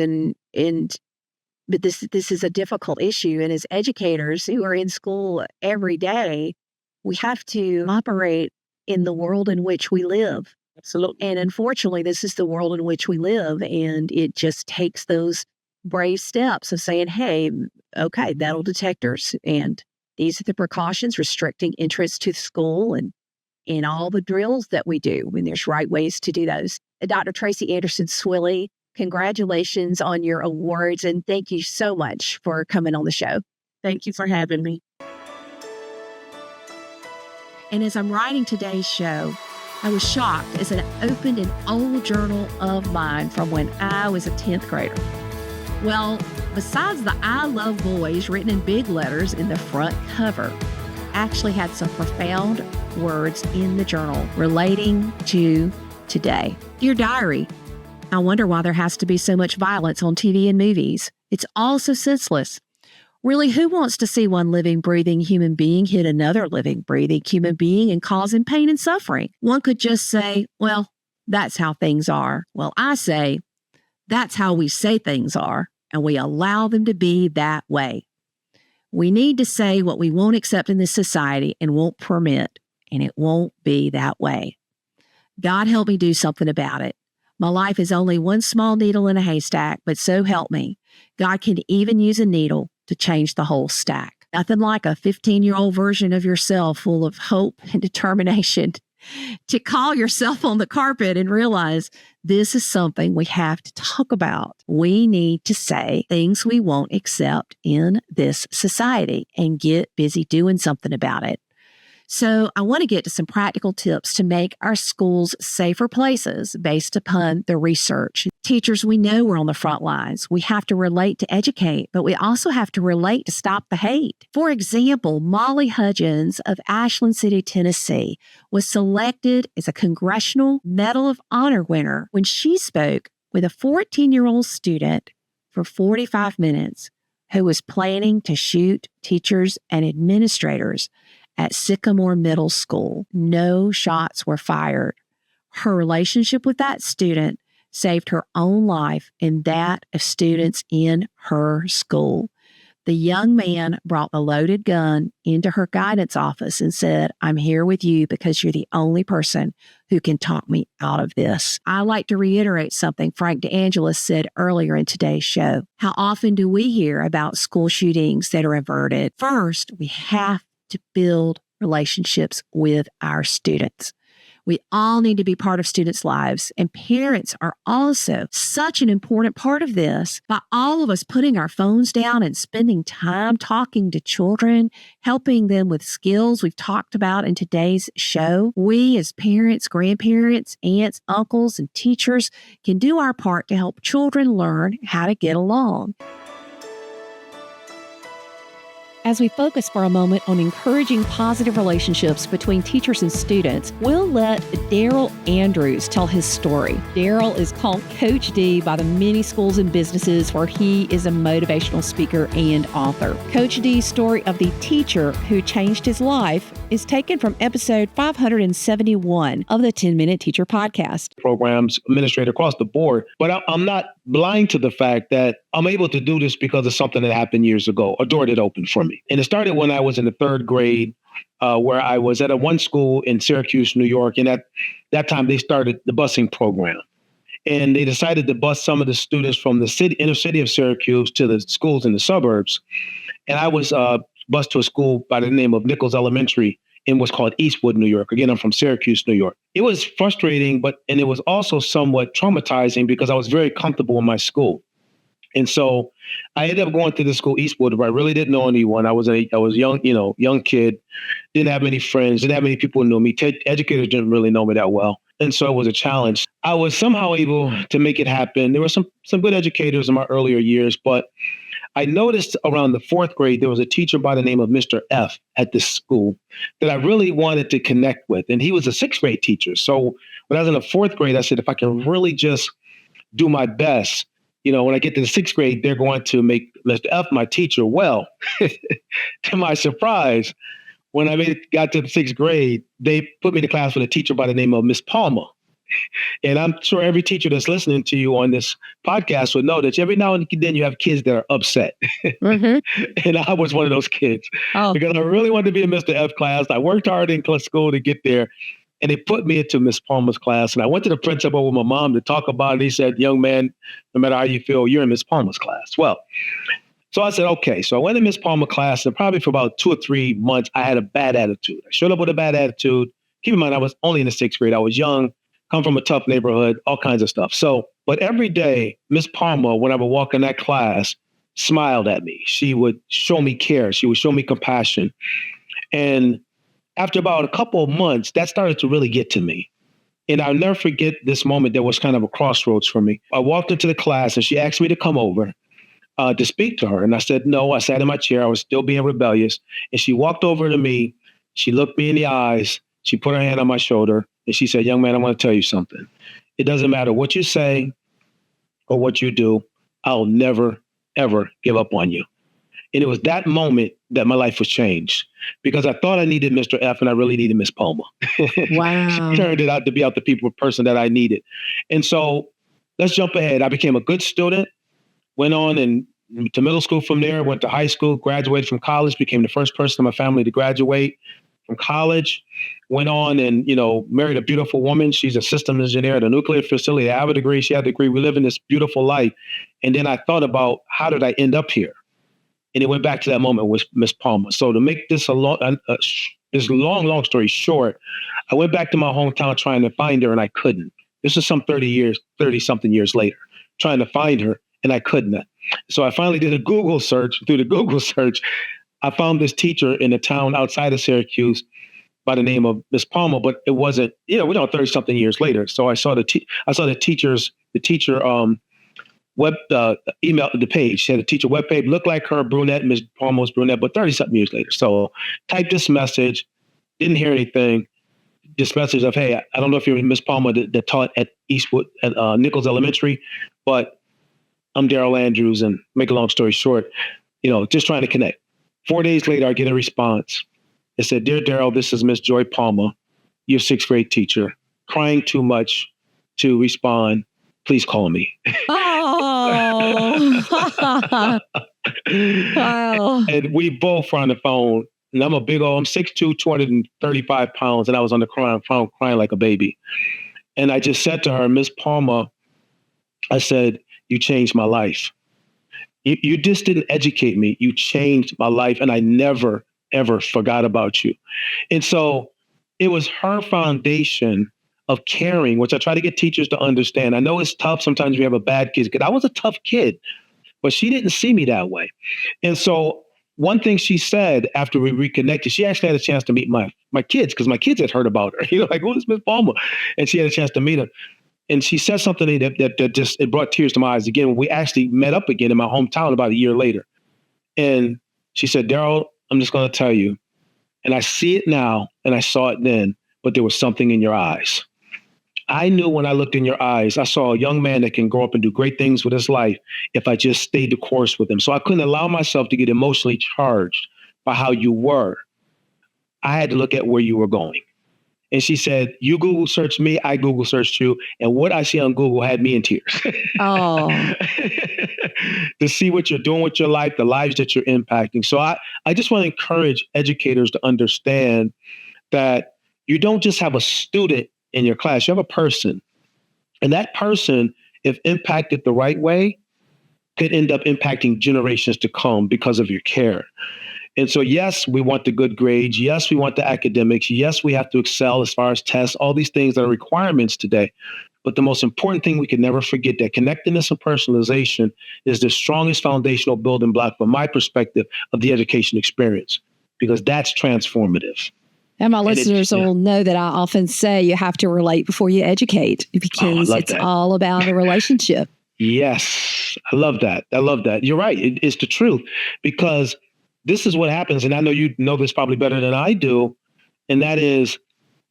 but this is a difficult issue. And as educators who are in school every day, we have to operate in the world in which we live. Absolutely. And unfortunately, this is the world in which we live. And it just takes those brave steps of saying, hey, okay, metal detectors. And these are the precautions, restricting entrance to the school and in all the drills that we do when there's right ways to do those. Dr. Tracie Anderson Swilley, congratulations on your awards. And thank you so much for coming on the show. Thank you for having me. And as I'm writing today's show, I was shocked as I opened an old journal of mine from when I was a 10th grader. Well, besides the I love boys written in big letters in the front cover, actually had some profound words in the journal relating to today. Dear Diary, I wonder why there has to be so much violence on TV and movies. It's all so senseless. Really, who wants to see one living, breathing human being hit another living, breathing human being and cause him pain and suffering? One could just say, well, that's how things are. Well, I say, that's how we say things are, and we allow them to be that way. We need to say what we won't accept in this society and won't permit, and it won't be that way. God help me do something about it. My life is only one small needle in a haystack, but so help me. God can even use a needle to change the whole stack. Nothing like a 15-year-old version of yourself full of hope and determination to call yourself on the carpet and realize this is something we have to talk about. We need to say things we won't accept in this society and get busy doing something about it. So I want to get to some practical tips to make our schools safer places based upon the research. Teachers, we know we're on the front lines. We have to relate to educate, but we also have to relate to stop the hate. For example, Molly Hudgens of Ashland City, Tennessee, was selected as a Congressional Medal of Honor winner when she spoke with a 14-year-old student for 45 minutes who was planning to shoot teachers and administrators at Sycamore Middle School. No shots were fired. Her relationship with that student saved her own life and that of students in her school. The young man brought the loaded gun into her guidance office and said, I'm here with you because you're the only person who can talk me out of this. I like to reiterate something Frank DeAngelis said earlier in today's show. How often do we hear about school shootings that are averted? First, we have to build relationships with our students. We all need to be part of students' lives, and parents are also such an important part of this. By all of us putting our phones down and spending time talking to children, helping them with skills we've talked about in today's show, we as parents, grandparents, aunts, uncles, and teachers can do our part to help children learn how to get along. As we focus for a moment on encouraging positive relationships between teachers and students, we'll let Darrell Andrews tell his story. Darrell is called Coach D by the many schools and businesses where he is a motivational speaker and author. Coach D's story of the teacher who changed his life is taken from episode 571 of the 10-Minute Teacher Podcast. Programs, administrator across the board, but I'm not blind to the fact that I'm able to do this because of something that happened years ago, a door that opened for me. And it started when I was in the third grade, where I was at one school in Syracuse, New York. And at that time, they started the busing program. And they decided to bus some of the students from the inner city of Syracuse to the schools in the suburbs. And I was bused to a school by the name of Nichols Elementary in what's called Eastwood, New York. Again, I'm from Syracuse, New York. It was frustrating, and it was also somewhat traumatizing because I was very comfortable in my school. And so I ended up going to the school, Eastwood, where I really didn't know anyone. I was young, young kid, didn't have any friends, didn't have any people who knew me. Educators didn't really know me that well. And so it was a challenge. I was somehow able to make it happen. There were some good educators in my earlier years, but I noticed around the fourth grade, there was a teacher by the name of Mr. F at this school that I really wanted to connect with. And he was a sixth grade teacher. So when I was in the fourth grade, I said, if I can really just do my best, when I get to the sixth grade, they're going to make Mr. F my teacher. Well, to my surprise, when I got to the sixth grade, they put me in the class with a teacher by the name of Miss Palmer. And I'm sure every teacher that's listening to you on this podcast would know that every now and then you have kids that are upset. Mm-hmm. And I was one of those kids because I really wanted to be in Mr. F class. I worked hard in school to get there. And they put me into Miss Palmer's class. And I went to the principal with my mom to talk about it. He said, young man, no matter how you feel, you're in Miss Palmer's class. Well, so I said, okay. So I went to Miss Palmer's class, and probably for about 2 or 3 months, I had a bad attitude. I showed up with a bad attitude. Keep in mind, I was only in the sixth grade. I was young, come from a tough neighborhood, all kinds of stuff. So, but every day, Miss Palmer, when I would walk in that class, smiled at me. She would show me care. She would show me compassion. And after about a couple of months, that started to really get to me. And I'll never forget this moment that was kind of a crossroads for me. I walked into the class and she asked me to come over to speak to her. And I said, no. I sat in my chair. I was still being rebellious. And she walked over to me. She looked me in the eyes. She put her hand on my shoulder and she said, young man, I want to tell you something. It doesn't matter what you say or what you do. I'll never, ever give up on you. And it was that moment that my life was changed because I thought I needed Mr. F and I really needed Miss Palmer. Wow. She turned it out to be the person that I needed. And so let's jump ahead. I became a good student, went on to middle school from there, went to high school, graduated from college, became the first person in my family to graduate from college, went on and, married a beautiful woman. She's a systems engineer at a nuclear facility. I have a degree. She had a degree. We live in this beautiful life. And then I thought about how did I end up here? And it went back to that moment with Miss Palmer. So to make this long story short, I went back to my hometown trying to find her and I couldn't. This is some 30 something years later, trying to find her and I couldn't. So I finally did a Google search. Through the Google search, I found this teacher in a town outside of Syracuse by the name of Miss Palmer, but it wasn't, we're now 30 something years later. So I saw the teacher web email the page. She had a teacher web page, looked like her, brunette, Miss Palmer was brunette, but 30 something years later. So typed this message, didn't hear anything. This message of, hey, I don't know if you're Miss Palmer that taught at Eastwood at Nichols Elementary, but I'm Darrell Andrews, and make a long story short, just trying to connect. 4 days later, I get a response. It said, dear Darrell, this is Miss Joy Palmer, your sixth grade teacher, crying too much to respond. Please call me. Oh. Wow. And we both were on the phone. And I'm 6'2", 235 pounds. And I was on the phone crying like a baby. And I just said to her, Miss Palmer, I said, you changed my life. You just didn't educate me. You changed my life. And I never, ever forgot about you. And so it was her foundation of caring, which I try to get teachers to understand. I know it's tough. Sometimes we have a bad kid. I was a tough kid, but she didn't see me that way. And so one thing she said after we reconnected, she actually had a chance to meet my kids because my kids had heard about her. Like, who is Miss Palmer? And she had a chance to meet her. And she said something that just, it brought tears to my eyes again when we actually met up again in my hometown about a year later. And she said, Darrell, I'm just going to tell you, and I see it now and I saw it then, but there was something in your eyes. I knew when I looked in your eyes, I saw a young man that can grow up and do great things with his life if I just stayed the course with him. So I couldn't allow myself to get emotionally charged by how you were. I had to look at where you were going. And she said, you Google searched me, I Google searched you. And what I see on Google had me in tears. Oh. To see what you're doing with your life, the lives that you're impacting. So I just want to encourage educators to understand that you don't just have a student in your class, you have a person. And that person, if impacted the right way, could end up impacting generations to come because of your care. And so, yes, we want the good grades. Yes, we want the academics. Yes, we have to excel as far as tests, all these things that are requirements today. But the most important thing we can never forget, that connectedness and personalization is the strongest foundational building block, from my perspective, of the education experience, because that's transformative. And my listeners will know that I often say you have to relate before you educate, because it's all about a relationship. Yes, I love that. I love that. You're right. It's the truth, because this is what happens. And I know you know this probably better than I do. And that is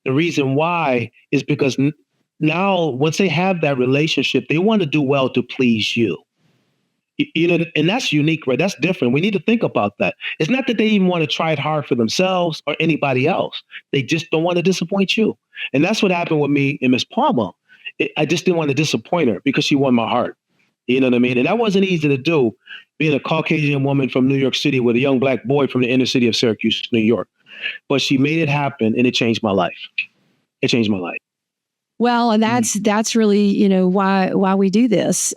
the reason why is because now once they have that relationship, they want to do well to please you. You know, and that's unique, right? That's different. We need to think about that. It's not that they even want to try it hard for themselves or anybody else. They just don't want to disappoint you. And that's what happened with me and Miss Palmer. I just didn't want to disappoint her because she won my heart. You know what I mean? And that wasn't easy to do, being a Caucasian woman from New York City with a young Black boy from the inner city of Syracuse, New York. But she made it happen, and it changed my life. It changed my life. Well, and that's really, you know, why we do this.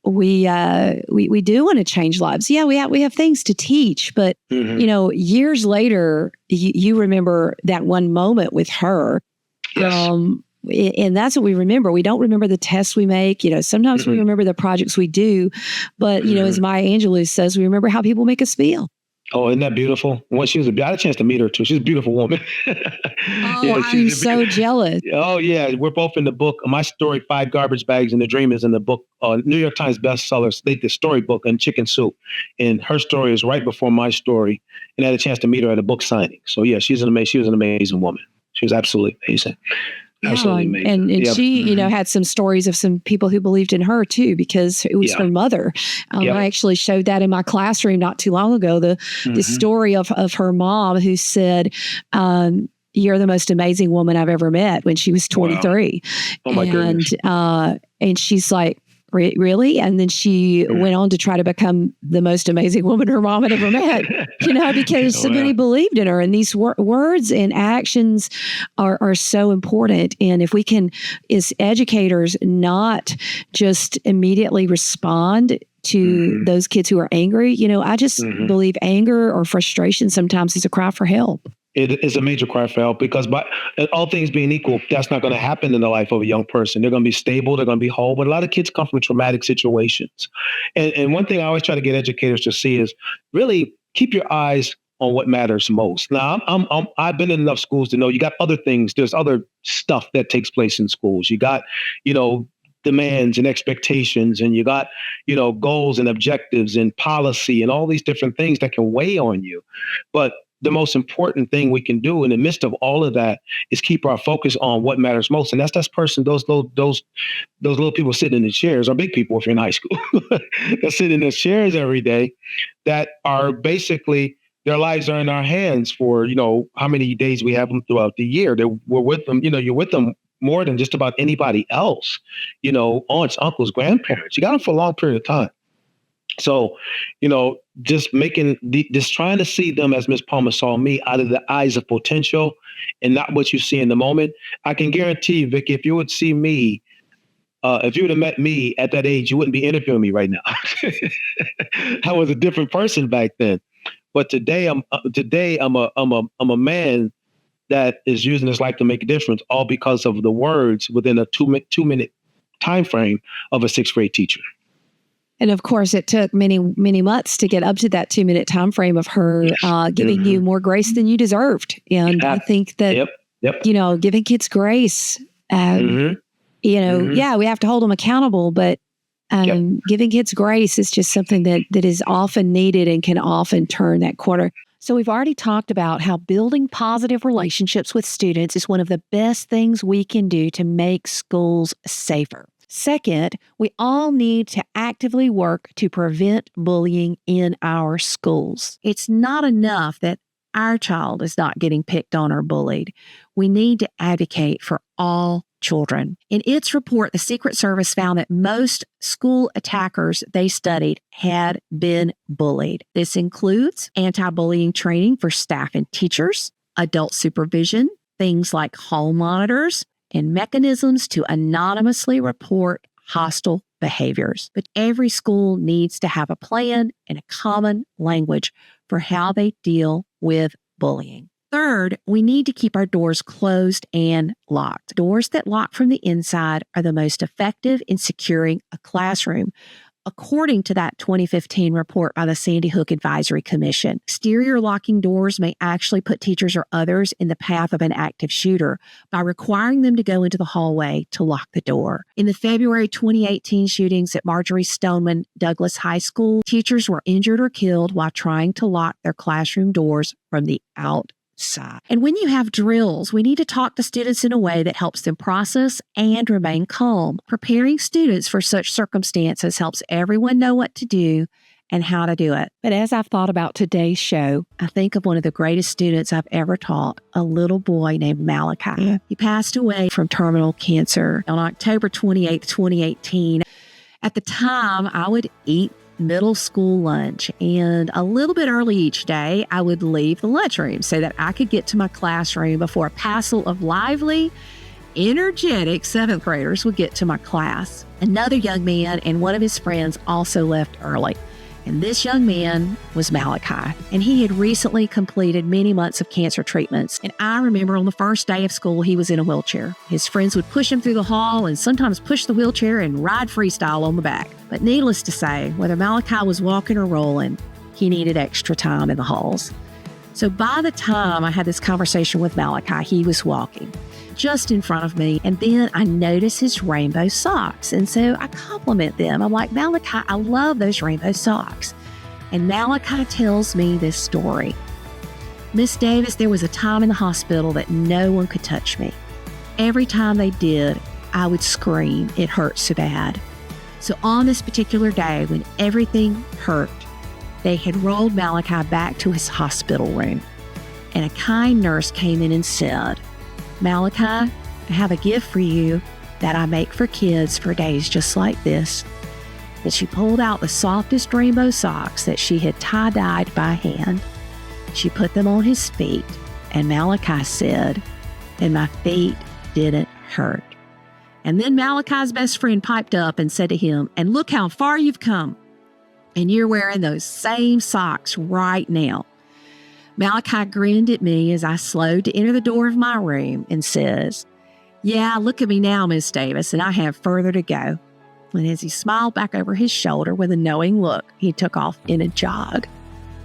We do want to change lives. Yeah, we have things to teach, but you know, years later, you remember that one moment with her. Yes. And that's what we remember. We don't remember the tests we make. You know, sometimes we remember the projects we do, but you know, as Maya Angelou says, we remember how people make us feel. Oh, isn't that beautiful? Well, I had a chance to meet her too. She's a beautiful woman. I'm so jealous. Oh yeah, we're both in the book. My story, 5 Garbage Bags and the Dream, is in the book. New York Times bestseller, the storybook, and Chicken Soup. And her story is right before my story. And I had a chance to meet her at a book signing. So yeah, she was an amazing woman. She was absolutely amazing. Absolutely amazing. And she, you know, had some stories of some people who believed in her too, because it was her mother. I actually showed that in my classroom not too long ago, the story of her mom, who said, "You're the most amazing woman I've ever met," when she was 23. Wow. Oh my goodness. And she's like, really? And then she went on to try to become the most amazing woman her mom had ever met, you know, because somebody believed in her. And these words and actions are so important. And if we can, as educators, not just immediately respond to those kids who are angry, you know, I just believe anger or frustration sometimes is a cry for help. It is a major cry for help, because by all things being equal, that's not going to happen in the life of a young person. They're going to be stable. They're going to be whole. But a lot of kids come from traumatic situations. And one thing I always try to get educators to see is really keep your eyes on what matters most. Now, I've been in enough schools to know you got other things. There's other stuff that takes place in schools. You got, you know, demands and expectations, and you got, you know, goals and objectives and policy and all these different things that can weigh on you. But the most important thing we can do in the midst of all of that is keep our focus on what matters most. And that's those little people sitting in the chairs, or big people if you're in high school, that sit in the chairs every day, that are basically, their lives are in our hands for, you know, how many days we have them throughout the year. We're with them, you know, you're with them more than just about anybody else, you know, aunts, uncles, grandparents. You got them for a long period of time. So, you know, just trying to see them as Miss Palmer saw me, out of the eyes of potential and not what you see in the moment. I can guarantee you, Vicky, if you would see me, if you would have met me at that age, you wouldn't be interviewing me right now. I was a different person back then. But today I'm a man that is using his life to make a difference, all because of the words within a 2-minute time frame of a 6th grade teacher. And of course, it took many, many months to get up to that 2-minute time frame of her giving you more grace than you deserved. And I think that, you know, giving kids grace, you know, we have to hold them accountable, but giving kids grace is just something that is often needed and can often turn that corner. So we've already talked about how building positive relationships with students is one of the best things we can do to make schools safer. Second, we all need to actively work to prevent bullying in our schools. It's not enough that our child is not getting picked on or bullied. We need to advocate for all children. In its report, the Secret Service found that most school attackers they studied had been bullied. This includes anti-bullying training for staff and teachers, adult supervision, things like hall monitors, and mechanisms to anonymously report hostile behaviors. But every school needs to have a plan and a common language for how they deal with bullying. Third, we need to keep our doors closed and locked. Doors that lock from the inside are the most effective in securing a classroom, according to that 2015 report by the Sandy Hook Advisory Commission. Exterior locking doors may actually put teachers or others in the path of an active shooter by requiring them to go into the hallway to lock the door. In the February 2018 shootings at Marjorie Stoneman Douglas High School, teachers were injured or killed while trying to lock their classroom doors from the outside. And when you have drills, we need to talk to students in a way that helps them process and remain calm. Preparing students for such circumstances helps everyone know what to do and how to do it. But as I've thought about today's show, I think of one of the greatest students I've ever taught, a little boy named Malachi. He passed away from terminal cancer on October 28, 2018. At the time, I would eat middle school lunch, and a little bit early each day, I would leave the lunchroom so that I could get to my classroom before a passel of lively, energetic seventh graders would get to my class. Another young man and one of his friends also left early. And this young man was Malachi, and he had recently completed many months of cancer treatments. And I remember on the first day of school, he was in a wheelchair. His friends would push him through the hall and sometimes push the wheelchair and ride freestyle on the back. But needless to say, whether Malachi was walking or rolling, he needed extra time in the halls. So by the time I had this conversation with Malachi, he was walking just in front of me. And then I noticed his rainbow socks. And so I compliment them. I'm like, Malachi, I love those rainbow socks. And Malachi tells me this story. Miss Davis, there was a time in the hospital that no one could touch me. Every time they did, I would scream. It hurt so bad. So on this particular day, when everything hurt, they had rolled Malachi back to his hospital room. And a kind nurse came in and said, Malachi, I have a gift for you that I make for kids for days just like this. And she pulled out the softest rainbow socks that she had tie-dyed by hand. She put them on his feet, and Malachi said, and my feet didn't hurt. And then Malachi's best friend piped up and said to him, and look how far you've come. And you're wearing those same socks right now. Malachi grinned at me as I slowed to enter the door of my room and says, yeah, look at me now, Miss Davis, and I have further to go. And as he smiled back over his shoulder with a knowing look, he took off in a jog.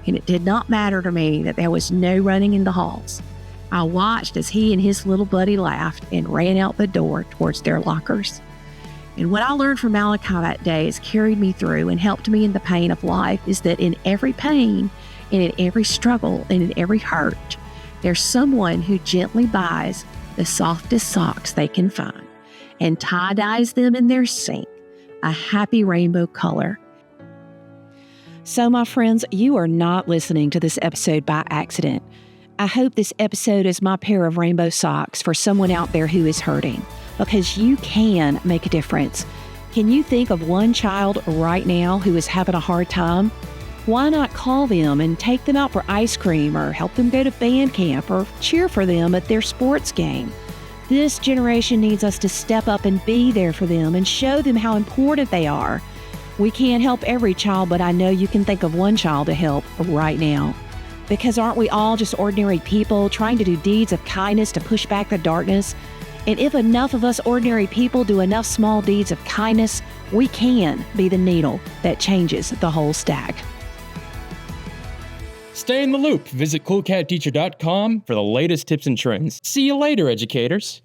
And it did not matter to me that there was no running in the halls. I watched as he and his little buddy laughed and ran out the door towards their lockers. And what I learned from Malachi that day has carried me through and helped me in the pain of life is that in every pain, and in every struggle, and in every hurt, there's someone who gently buys the softest socks they can find and tie-dyes them in their sink, a happy rainbow color. So, my friends, you are not listening to this episode by accident. I hope this episode is my pair of rainbow socks for someone out there who is hurting, because you can make a difference. Can you think of one child right now who is having a hard time? Why not call them and take them out for ice cream, or help them go to band camp, or cheer for them at their sports game? This generation needs us to step up and be there for them and show them how important they are. We can't help every child, but I know you can think of one child to help right now. Because aren't we all just ordinary people trying to do deeds of kindness to push back the darkness? And if enough of us ordinary people do enough small deeds of kindness, we can be the needle that changes the whole stack. Stay in the loop. Visit coolcatteacher.com for the latest tips and trends. See you later, educators.